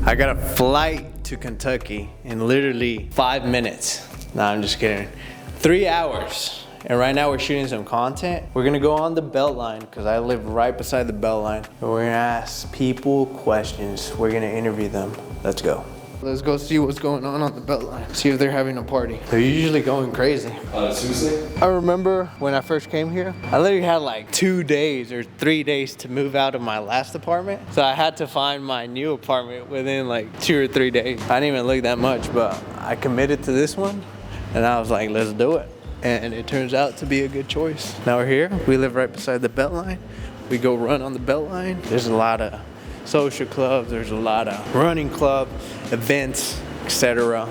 I got a flight to Kentucky in literally 5 minutes. Nah, I'm just kidding. 3 hours. And right now we're shooting some content. We're gonna go on the Beltline because I live right beside the Beltline. And we're gonna ask people questions. We're gonna interview them. Let's go. Let's go see what's going on the Beltline. See if they're having a party. They're usually going crazy. Seriously? I remember when I first came here, I literally had like 2 days or 3 days to move out of my last apartment. So I had to find my new apartment within like 2 or 3 days. I didn't even look that much, but I committed to this one and I was like, let's do it. And it turns out to be a good choice. Now we're here. We live right beside the Beltline. We go run on the Beltline. There's a lot of social clubs. There's a lot of running club, events, etc.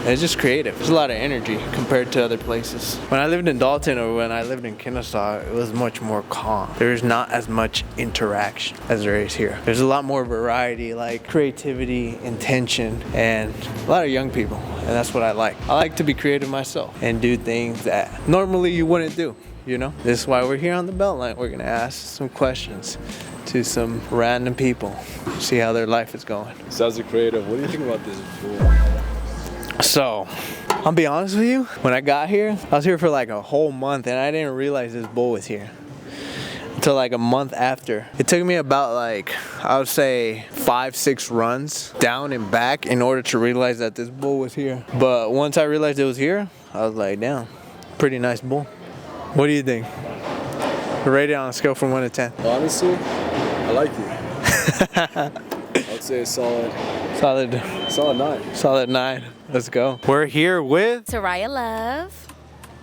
It's just creative. There's a lot of energy compared to other places. When I lived in Dalton or when I lived in Kennesaw, it was much more calm. There's not as much interaction as there is here. There's a lot more variety, like creativity, intention, and a lot of young people. And that's what I like. I like to be creative myself and do things that normally you wouldn't do, you know? This is why we're here on the Beltline. We're gonna ask some questions to some random people, see how their life is going. Sounds creative. What do you think about this pool? So, I'll be honest with you, when I got here, I was here for like a whole month and I didn't realize this bull was here until like a month after. It took me about like, I would say 5-6 runs down and back in order to realize that this bull was here. But once I realized it was here, I was like, damn, pretty nice bull. What do you think? Rate it on a scale from 1 to 10. Honestly, I like you. I'd say solid 9. Solid 9. Let's go. We're here with Taraya Love.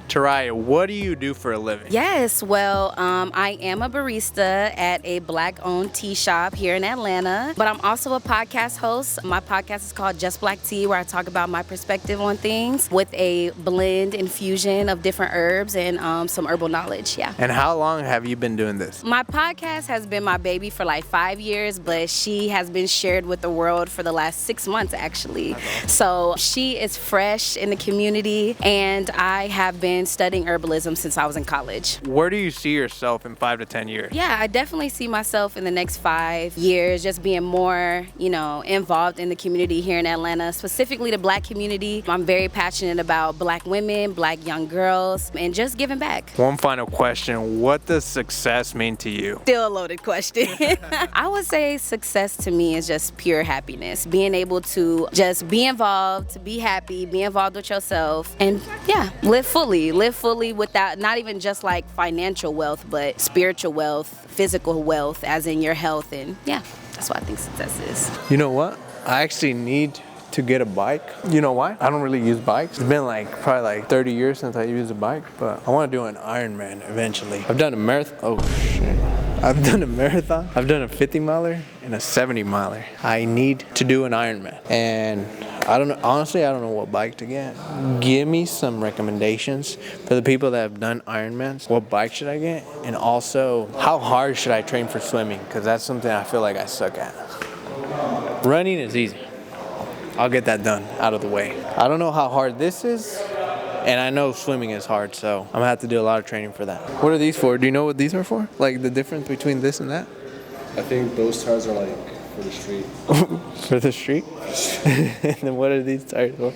Taraya, what do you do for a living? Yes, well, I am a barista at a Black-owned tea shop here in Atlanta, but I'm also a podcast host. My podcast is called Just Black Tea, where I talk about my perspective on things with a blend infusion of different herbs and some herbal knowledge, yeah. And how long have you been doing this? My podcast has been my baby for like 5 years, but she has been shared with the world for the last 6 months, actually. So she is fresh in the community, and I have been studying herbalism since I was in college. Where do you see yourself in 5 to 10 years? Yeah, I definitely see myself in the next 5 years just being more, involved in the community here in Atlanta, specifically the Black community. I'm very passionate about Black women, Black young girls, and just giving back. One final question. What does success mean to you? Still a loaded question. I would say success to me is just pure happiness. Being able to just be involved, be happy, be involved with yourself, and live fully without not even just like financial wealth, but spiritual wealth, physical wealth, as in your health. And that's what I think success is. You know what? I actually need to get a bike. You know why? I don't really use bikes. It's been probably 30 years since I used a bike, but I want to do an Ironman eventually. I've done a marathon. Oh shit. I've done a marathon. I've done a 50 miler and a 70 miler. I need to do an Ironman. And honestly, I don't know what bike to get. Give me some recommendations for the people that have done Ironmans. What bike should I get? And also, how hard should I train for swimming? Because that's something I feel like I suck at. Running is easy. I'll get that done out of the way. I don't know how hard this is, and I know swimming is hard, so I'm gonna have to do a lot of training for that. What are these for? Do you know what these are for? Like the difference between this and that? I think those tires are for the street. For the street? And then what are these tires for?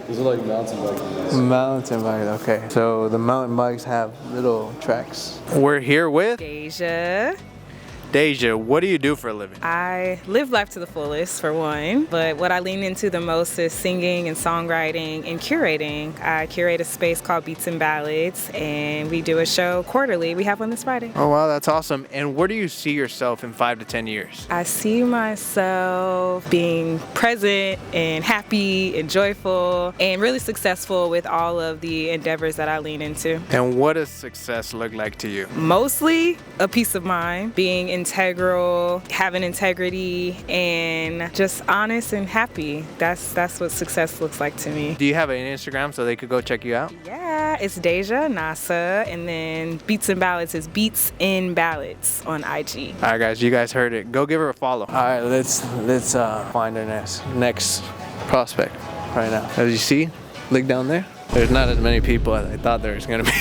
Those are mountain bikes. Mountain bikes, okay. So the mountain bikes have little tracks. We're here with Deja, what do you do for a living? I live life to the fullest, for one, but what I lean into the most is singing and songwriting and curating. I curate a space called Beats and Ballads, and we do a show quarterly. We have one this Friday. Oh, wow, that's awesome. And where do you see yourself in 5 to 10 years? I see myself being present and happy and joyful and really successful with all of the endeavors that I lean into. And what does success look like to you? Mostly a peace of mind, being integral, having integrity, and just honest and happy. That's what success looks like to me. Do you have an Instagram so they could go check you out? Yeah, it's Deja Nasa, and then Beats and Ballads is Beats in Ballads on IG. All right, guys, you guys heard it. Go give her a follow. All right, let's find our next prospect right now. As you see, look down there. There's not as many people as I thought there was gonna be.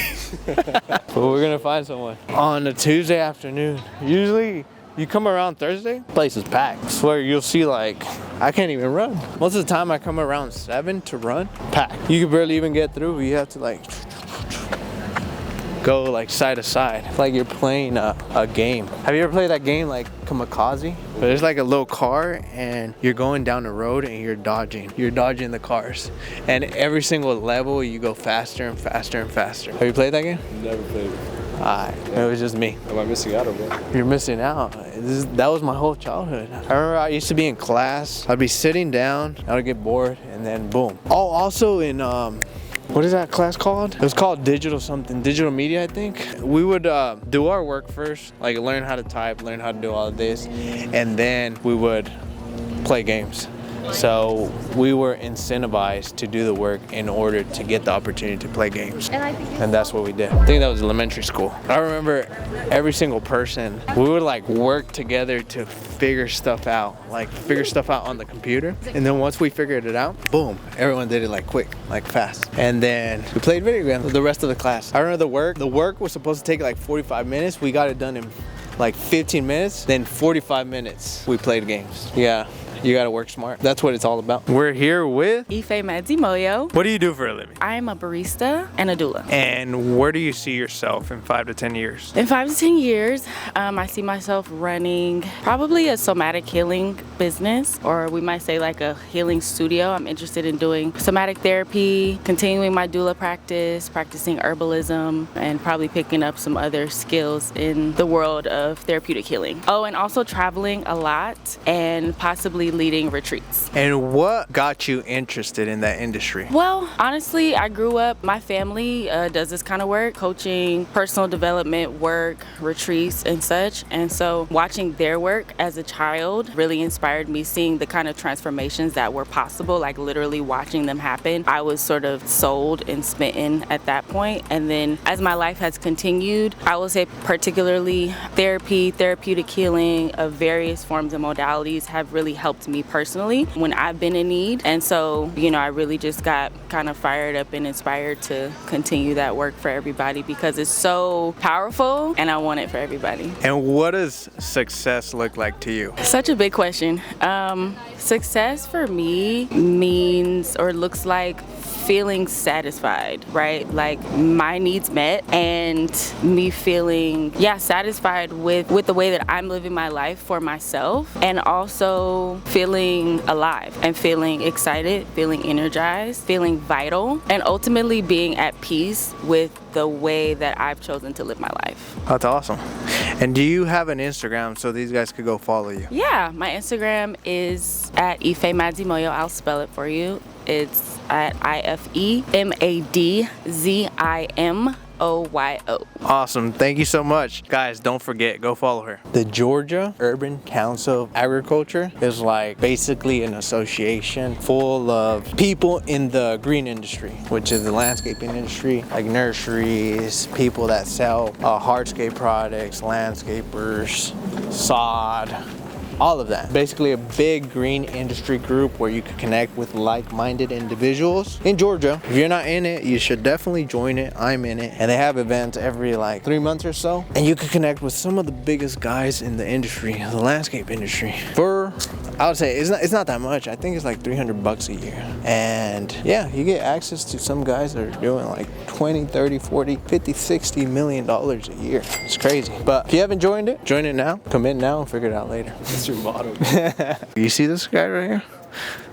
But we're gonna find someone. On a Tuesday afternoon, usually You come around Thursday, place is packed. I swear you'll see like, I can't even run. Most of the time I come around 7 to run, packed. You can barely even get through. You have to like go like side to side. It's like you're playing a game. Have you ever played that game like Kamikaze? There's like a little car and you're going down the road and you're dodging. You're dodging the cars. And every single level you go faster and faster and faster. Have you played that game? Never played it. It was just me. Am I missing out on that? You're missing out. That was my whole childhood. I remember I used to be in class. I'd be sitting down. I would get bored and then boom. Oh, also in what is that class called? It was called digital media, I think. We would do our work first, like learn how to type, learn how to do all of this, and then we would play games. So we were incentivized to do the work in order to get the opportunity to play games. And that's what we did. I think that was elementary school. I remember every single person, we would like work together to figure stuff out on the computer. And then once we figured it out, boom, everyone did it like quick, like fast. And then we played video games with the rest of the class. I remember the work was supposed to take like 45 minutes. We got it done in like 15 minutes, then 45 minutes we played games. Yeah. You gotta work smart. That's what it's all about. We're here with Ife Madzimoyo. What do you do for a living? I am a barista and a doula. And where do you see yourself in 5 to 10 years? In 5 to 10 years, I see myself running probably a somatic healing business, or we might say like a healing studio. I'm interested in doing somatic therapy, continuing my doula practice, practicing herbalism, and probably picking up some other skills in the world of therapeutic healing. Oh, and also traveling a lot and possibly leading retreats. And what got you interested in that industry? Well, honestly, I grew up, my family does this kind of work, coaching, personal development work, retreats and such. And so watching their work as a child really inspired me, seeing the kind of transformations that were possible, like literally watching them happen. I was sort of sold and smitten at that point. And then as my life has continued, I will say particularly therapy, therapeutic healing of various forms and modalities have really helped me personally when I've been in need. And so, I really just got kind of fired up and inspired to continue that work for everybody because it's so powerful and I want it for everybody. And what does success look like to you? Such a big question. Success for me means or looks like feeling satisfied, right? Like my needs met and me feeling, satisfied with the way that I'm living my life for myself, and also feeling alive and feeling excited, feeling energized, feeling vital, and ultimately being at peace with the way that I've chosen to live my life. That's awesome. And do you have an Instagram so these guys could go follow you? Yeah, my Instagram is at Ife Madzimoyo. I'll spell it for you. It's at IFEMADZIMOYO. Awesome. Thank you so much. Guys, don't forget, go follow her. The Georgia Urban Council of Agriculture is like basically an association full of people in the green industry, which is the landscaping industry, like nurseries, people that sell hardscape products, landscapers, sod, all of that. Basically a big green industry group where you can connect with like-minded individuals in Georgia. If you're not in it, you should definitely join it. I'm in it. And they have events every like 3 months or so. And you can connect with some of the biggest guys in the industry, the landscape industry. For, I would say, it's not that much. I think it's like $300 a year. And yeah, you get access to some guys that are doing like 20, 30, 40, 50, 60 million dollars a year. It's crazy. But if you haven't joined it, join it now. Commit now and figure it out later. Your motto. You see this guy right here?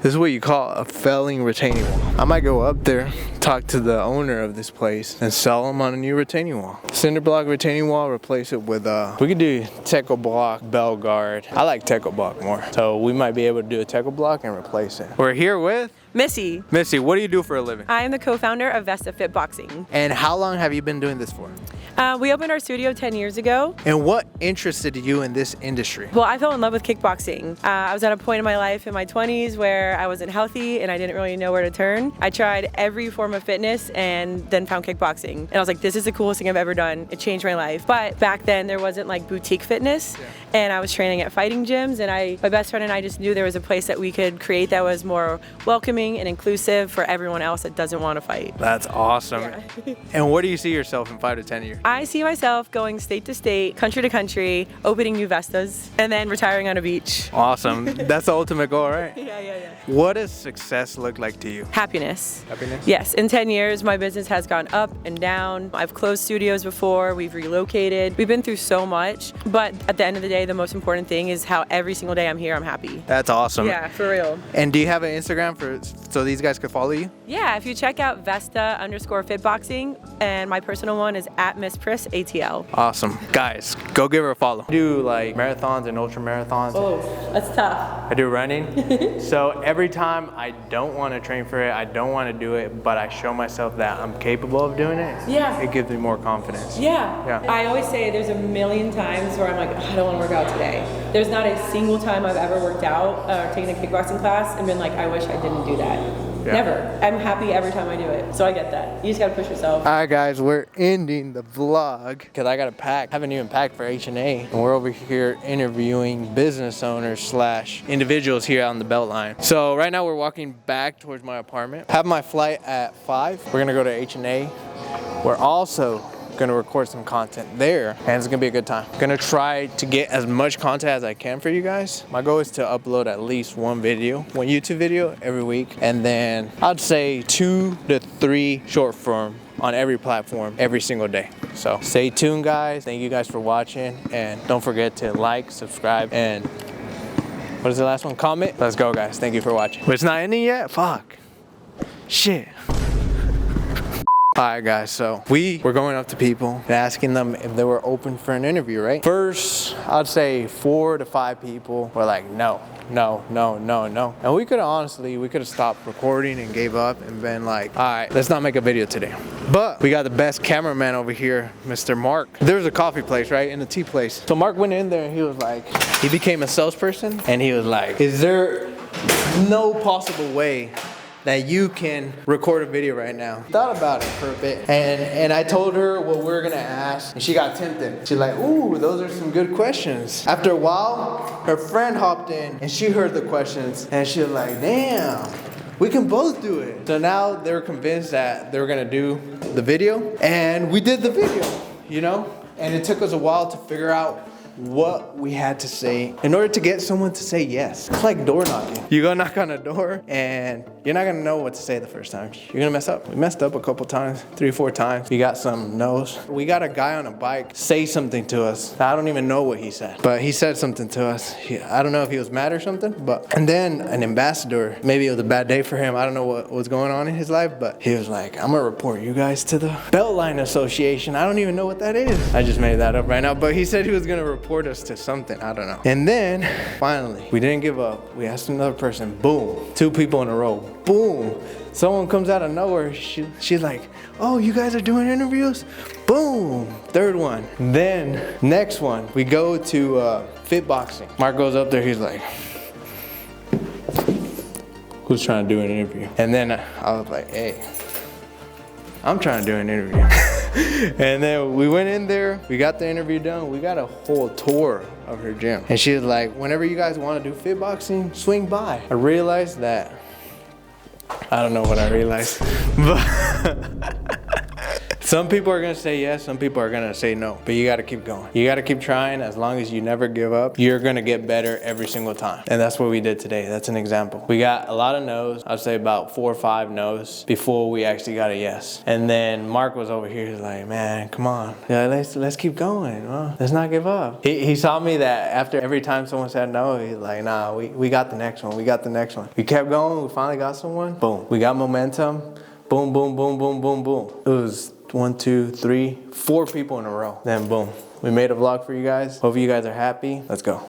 This is what you call a felling retaining wall. I might go up there, talk to the owner of this place, and sell him on a new retaining wall. Cinder block retaining wall, replace it with we could do Teco block, bell guard. I like Teco block more. So we might be able to do a Teco block and replace it. We're here with Missy. Missy, what do you do for a living? I am the co-founder of Vesta Fit Boxing. And how long have you been doing this for? We opened our studio 10 years ago. And what interested you in this industry? Well, I fell in love with kickboxing. I was at a point in my life in my 20s where I wasn't healthy and I didn't really know where to turn. I tried every form of fitness and then found kickboxing. And I was like, this is the coolest thing I've ever done. It changed my life. But back then there wasn't like boutique fitness. And I was training at fighting gyms, and my best friend and I just knew there was a place that we could create that was more welcoming and inclusive for everyone else that doesn't want to fight. That's awesome. Yeah. And what do you see yourself in 5 to 10 years? I see myself going state to state, country to country, opening new Vestas, and then retiring on a beach. Awesome. That's the ultimate goal, right? Yeah. What does success look like to you? Happiness. Happiness? Yes, in 10 years, my business has gone up and down. I've closed studios before, we've relocated. We've been through so much, but at the end of the day, the most important thing is how every single day I'm here, I'm happy. That's awesome. Yeah, for real. And do you have an Instagram so these guys could follow you? Yeah, if you check out Vesta_fitboxing, and my personal one is @MissPris_ATL. Awesome. Guys, go give her a follow. I do like marathons and ultra marathons. Oh, that's tough. I do running. So every time I don't want to train for it, I don't want to do it, but I show myself that I'm capable of doing it. Yeah. It gives me more confidence. Yeah. I always say there's a million times where I'm like, I don't want to work out today. There's not a single time I've ever worked out or taken a kickboxing class and been like, I wish I didn't do that. Yeah. Never. I'm happy every time I do it. So I get that. You just gotta push yourself. All right, guys, we're ending the vlog because I got to pack. Haven't even packed for H&A. And we're over here interviewing business owners / individuals here on the Beltline. So right now we're walking back towards my apartment. Have my flight at 5. We're going to go to H&A. We're also gonna record some content there, and it's gonna be a good time. Gonna try to get as much content as I can for you guys. My goal is to upload at least one YouTube video every week, and then I'd say 2 to 3 short form on every platform every single day. So stay tuned, guys. Thank you guys for watching, and don't forget to like, subscribe, and what is the last one? Comment. Let's go, guys. Thank you for watching. But it's not ending yet. Fuck. Shit. Alright, guys, so we were going up to people and asking them if they were open for an interview, right? First, I'd say 4 to 5 people were like, no. And we could have stopped recording and gave up and been like, all right, let's not make a video today. But we got the best cameraman over here, Mr. Mark. There was a coffee place, right? And a tea place. So Mark went in there and he was like, he became a salesperson and he was like, is there no possible way that you can record a video right now? Thought about it for a bit, and I told her what we're gonna ask, and she got tempted. She's like, ooh, those are some good questions. After a while, her friend hopped in, and she heard the questions, and she was like, damn, we can both do it. So now they're convinced that they were gonna do the video, and we did the video, you know? And it took us a while to figure out what we had to say in order to get someone to say yes. It's like door knocking. You go knock on a door and you're not gonna know what to say the first time. You're gonna mess up. We messed up a couple times, 3 or 4 times. We got some no's. We got a guy on a bike say something to us. I don't even know what he said, but he said something to us. I don't know if he was mad or something, and then an ambassador, maybe it was a bad day for him. I don't know what was going on in his life, but he was like, I'm gonna report you guys to the Beltline Association. I don't even know what that is. I just made that up right now, but he said he was gonna report us to something, I don't know. And then finally, we didn't give up. We asked another person, boom, 2 people in a row, boom. Someone comes out of nowhere, she's like, oh, you guys are doing interviews? Boom, 3rd one. Then next one, we go to Fitboxing. Mark goes up there, he's like, who's trying to do an interview? And then I was like, hey, I'm trying to do an interview. And then we went in there, we got the interview done, we got a whole tour of her gym. And she was like, whenever you guys want to do Fitboxing, swing by. I realized that, I don't know what I realized, but some people are gonna say yes, some people are gonna say no, but you gotta keep going. You gotta keep trying. As long as you never give up, you're gonna get better every single time. And that's what we did today. That's an example. We got a lot of no's. I'd say about 4 or 5 no's before we actually got a yes. And then Mark was over here, he's like, man, come on. Yeah, let's keep going. Well, let's not give up. He saw me that after every time someone said no, he's like, nah, we got the next one. We got the next one. We kept going. We finally got someone. Boom. We got momentum. Boom, boom, boom, boom, boom, boom. It was 1, 2, 3, 4 people in a row. Then boom, we made a vlog for you guys. Hope you guys are happy. Let's go.